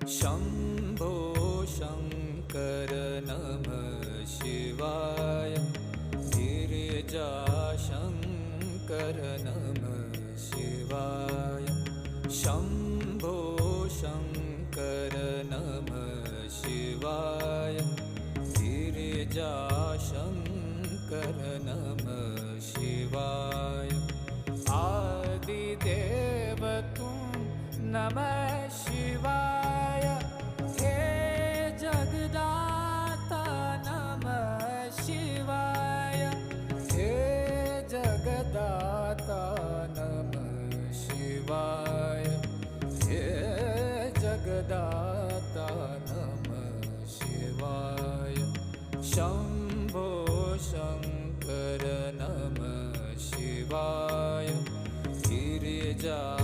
शम्भो शङ्कर नमः शिवाय। गिरिजाशङ्कर नमः शिवाय। शम्भो शङ्कर नमः शिवाय। गिरिजाशङ्कर नमः शिवाय। आदिदेव तुम नमः शिवाय। हे जगदाता नमः शिवाय। हे जगदाता नमः शिवाय। हे जगदाता नमः शिवाय। शम्भो शङ्कर नमः शिवाय। गिरिजा